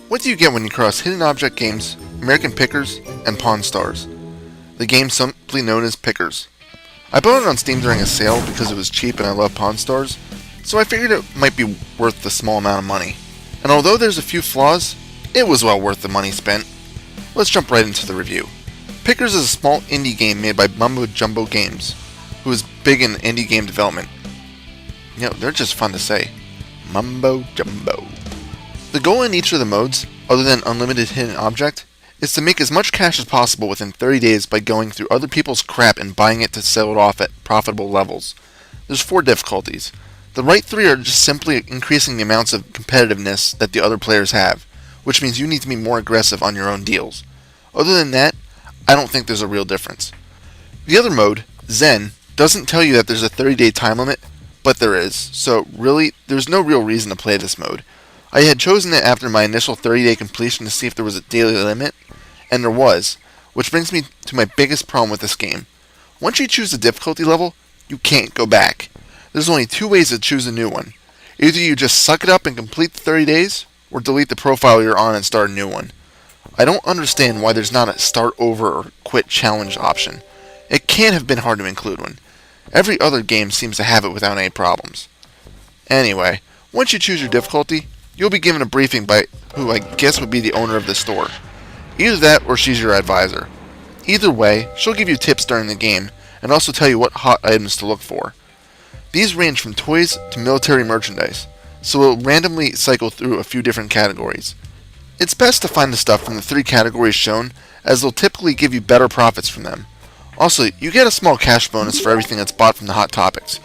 What do you get when you cross Hidden Object Games, American Pickers, and Pawn Stars? The game simply known as Pickers. I bought it on Steam during a sale because it was cheap and I love Pawn Stars, so I figured it might be worth the small amount of money. And although there's a few flaws, it was well worth the money spent. Let's jump right into the review. Pickers is a small indie game made by Mumbo Jumbo Games, who is big in indie game development. They're just fun to say. Mumbo Jumbo. The goal in each of the modes, other than unlimited hidden object, is to make as much cash as possible within 30 days by going through other people's crap and buying it to sell it off at profitable levels. There's 4 difficulties. The right 3 are just simply increasing the amounts of competitiveness that the other players have, which means you need to be more aggressive on your own deals. Other than that, I don't think there's a real difference. The other mode, Zen, doesn't tell you that there's a 30-day time limit, but there is, so really, there's no real reason to play this mode. I had chosen it after my initial 30-day completion to see if there was a daily limit, and there was, which brings me to my biggest problem with this game. Once you choose the difficulty level, you can't go back. There's only 2 ways to choose a new one. Either you just suck it up and complete the 30 days, or delete the profile you're on and start a new one. I don't understand why there's not a start over or quit challenge option. It can't have been hard to include one. Every other game seems to have it without any problems. Anyway, once you choose your difficulty, you'll be given a briefing by who I guess would be the owner of the store. Either that or she's your advisor. Either way, she'll give you tips during the game and also tell you what hot items to look for. These range from toys to military merchandise, so it'll randomly cycle through a few different categories. It's best to find the stuff from the 3 categories shown, as they'll typically give you better profits from them. Also, you get a small cash bonus for everything that's bought from the Hot Topics.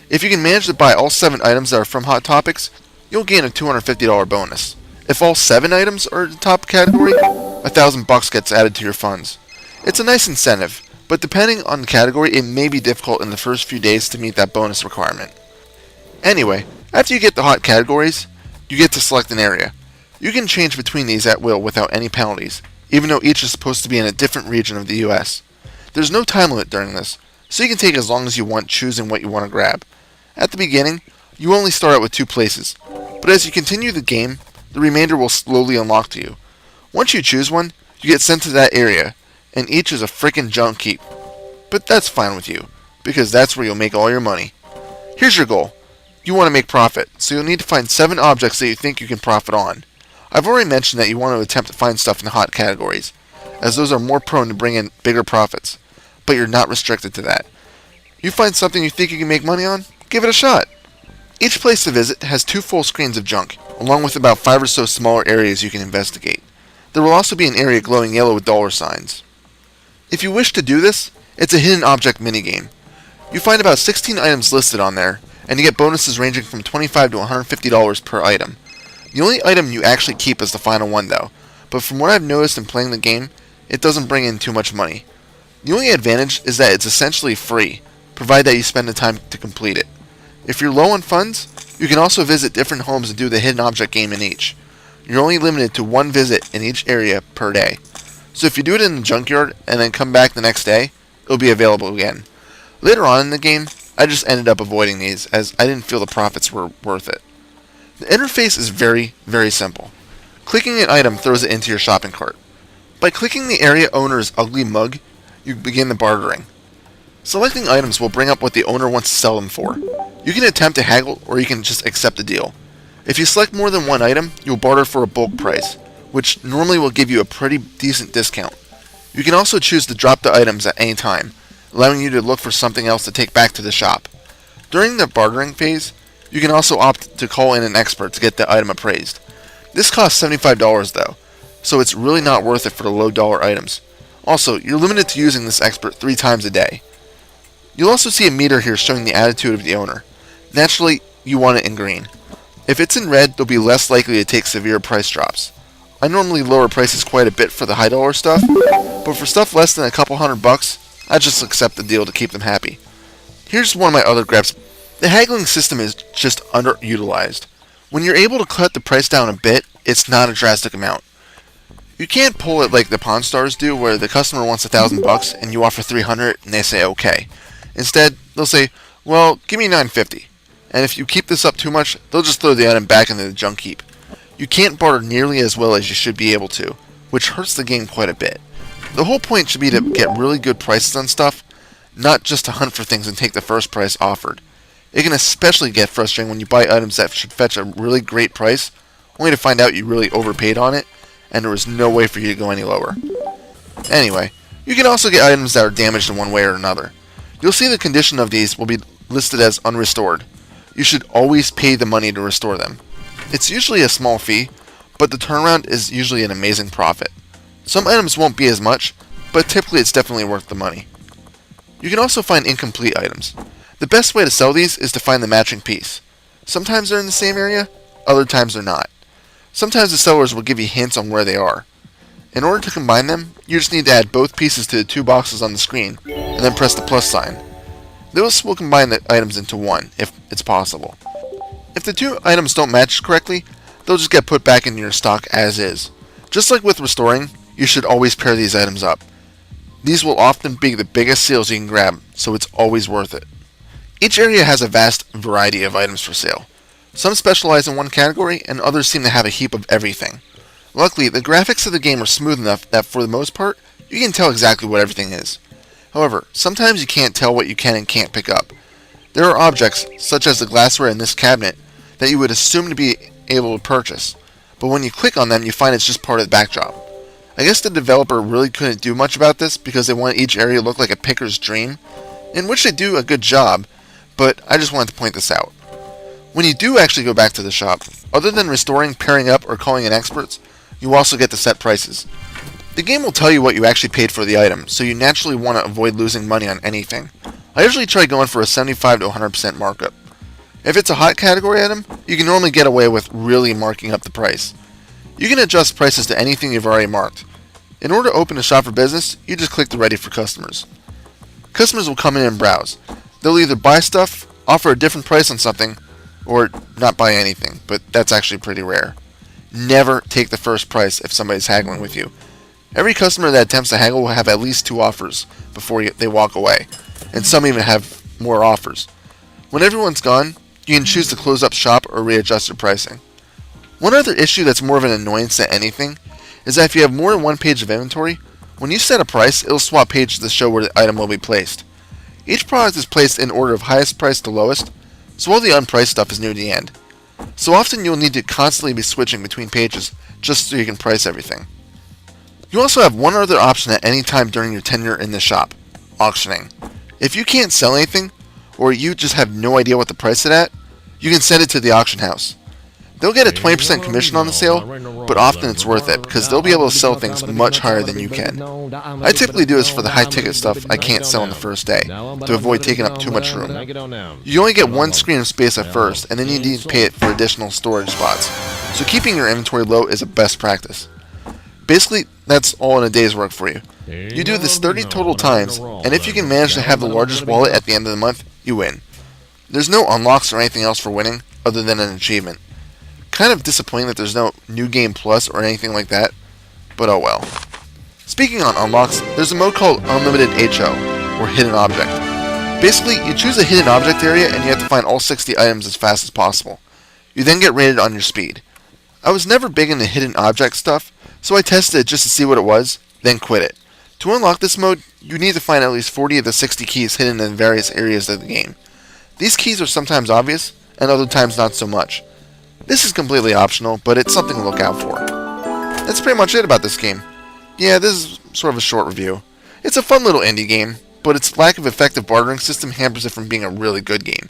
If you can manage to buy all 7 items that are from Hot Topics, you'll gain a $250 bonus. If all 7 items are in the top category, $1,000 gets added to your funds. It's a nice incentive, but depending on the category, it may be difficult in the first few days to meet that bonus requirement. Anyway, after you get the hot categories, you get to select an area. You can change between these at will without any penalties, even though each is supposed to be in a different region of the US. There's no time limit during this, so you can take as long as you want choosing what you want to grab. At the beginning, you only start out with 2 places, but as you continue the game, the remainder will slowly unlock to you. Once you choose one, you get sent to that area, and each is a frickin' junk heap. But that's fine with you, because that's where you'll make all your money. Here's your goal. You want to make profit, so you'll need to find 7 objects that you think you can profit on. I've already mentioned that you want to attempt to find stuff in the hot categories, as those are more prone to bring in bigger profits, but you're not restricted to that. You find something you think you can make money on? Give it a shot. Each place to visit has 2 full screens of junk, along with about 5 or so smaller areas you can investigate. There will also be an area glowing yellow with dollar signs. If you wish to do this, it's a hidden object minigame. You find about 16 items listed on there, and you get bonuses ranging from $25 to $150 per item. The only item you actually keep is the final one though, but from what I've noticed in playing the game, it doesn't bring in too much money. The only advantage is that it's essentially free, provided that you spend the time to complete it. If you're low on funds, you can also visit different homes and do the hidden object game in each. You're only limited to 1 visit in each area per day. So if you do it in the junkyard and then come back the next day, it'll be available again. Later on in the game, I just ended up avoiding these as I didn't feel the profits were worth it. The interface is very, very simple. Clicking an item throws it into your shopping cart. By clicking the area owner's ugly mug, you begin the bartering. Selecting items will bring up what the owner wants to sell them for. You can attempt to haggle or you can just accept the deal. If you select more than 1 item, you'll barter for a bulk price, which normally will give you a pretty decent discount. You can also choose to drop the items at any time, allowing you to look for something else to take back to the shop. During the bartering phase, you can also opt to call in an expert to get the item appraised. This costs $75 though, so it's really not worth it for the low dollar items. Also, you're limited to using this expert 3 times a day. You'll also see a meter here showing the attitude of the owner. Naturally, you want it in green. If it's in red, they'll be less likely to take severe price drops. I normally lower prices quite a bit for the high dollar stuff, but for stuff less than a couple $100, I just accept the deal to keep them happy. Here's one of my other grabs. The haggling system is just underutilized. When you're able to cut the price down a bit, it's not a drastic amount. You can't pull it like the Pawn Stars do, where the customer wants $1,000 and you offer $300 and they say okay. Instead, they'll say, well, give me $950. And if you keep this up too much, they'll just throw the item back into the junk heap. You can't barter nearly as well as you should be able to, which hurts the game quite a bit. The whole point should be to get really good prices on stuff, not just to hunt for things and take the first price offered. It can especially get frustrating when you buy items that should fetch a really great price, only to find out you really overpaid on it, and there was no way for you to go any lower. Anyway, you can also get items that are damaged in one way or another. You'll see the condition of these will be listed as unrestored. You should always pay the money to restore them. It's usually a small fee, but the turnaround is usually an amazing profit. Some items won't be as much, but typically it's definitely worth the money. You can also find incomplete items. The best way to sell these is to find the matching piece. Sometimes they're in the same area, other times they're not. Sometimes the sellers will give you hints on where they are. In order to combine them, you just need to add both pieces to the two boxes on the screen, and then press the plus sign. This will combine the items into one, if it's possible. If the two items don't match correctly, they'll just get put back into your stock as is. Just like with restoring, you should always pair these items up. These will often be the biggest steals you can grab, so it's always worth it. Each area has a vast variety of items for sale. Some specialize in one category, and others seem to have a heap of everything. Luckily, the graphics of the game are smooth enough that for the most part, you can tell exactly what everything is. However, sometimes you can't tell what you can and can't pick up. There are objects, such as the glassware in this cabinet, that you would assume to be able to purchase, but when you click on them, you find it's just part of the backdrop. I guess the developer really couldn't do much about this because they wanted each area to look like a picker's dream, in which they do a good job, but I just wanted to point this out. When you do actually go back to the shop, other than restoring, pairing up, or calling in experts, you also get to set prices. The game will tell you what you actually paid for the item, so you naturally want to avoid losing money on anything. I usually try going for a 75 to 100% markup. If it's a hot category item, you can normally get away with really marking up the price. You can adjust prices to anything you've already marked. In order to open a shop for business, you just click the Ready for Customers. Customers will come in and browse. They'll either buy stuff, offer a different price on something, or not buy anything, but that's actually pretty rare. Never take the first price if somebody's haggling with you. Every customer that attempts to haggle will have at least 2 offers before they walk away, and some even have more offers. When everyone's gone, you can choose to close up shop or readjust your pricing. One other issue that's more of an annoyance than anything is that if you have more than one page of inventory, when you set a price, it'll swap pages to show where the item will be placed. Each product is placed in order of highest price to lowest, so all the unpriced stuff is near the end. So often you'll need to constantly be switching between pages just so you can price everything. You also have one other option at any time during your tenure in the shop: auctioning. If you can't sell anything, or you just have no idea what to price it at, you can send it to the auction house. They'll get a 20% commission on the sale, but often it's worth it because they'll be able to sell things much higher than you can. I typically do this for the high ticket stuff I can't sell on the first day, to avoid taking up too much room. You only get one screen of space at first, and then you need to pay it for additional storage spots, so keeping your inventory low is a best practice. Basically, that's all in a day's work for you. You do this 30 total times, and if you can manage to have the largest wallet at the end of the month, you win. There's no unlocks or anything else for winning, other than an achievement. Kind of disappointing that there's no New Game Plus or anything like that, but oh well. Speaking on unlocks, there's a mode called Unlimited HO, or Hidden Object. Basically, you choose a hidden object area and you have to find all 60 items as fast as possible. You then get rated on your speed. I was never big into hidden object stuff, so I tested it just to see what it was, then quit it. To unlock this mode, you need to find at least 40 of the 60 keys hidden in various areas of the game. These keys are sometimes obvious, and other times not so much. This is completely optional, but it's something to look out for. That's pretty much it about this game. Yeah, this is sort of a short review. It's a fun little indie game, but its lack of effective bartering system hampers it from being a really good game.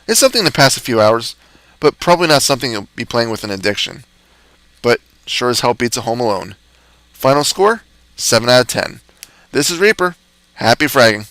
It's something to pass a few hours, but probably not something you'll be playing with an addiction. But sure as hell beats a Home Alone. Final score? 7 out of 10. This is Reaper. Happy fragging.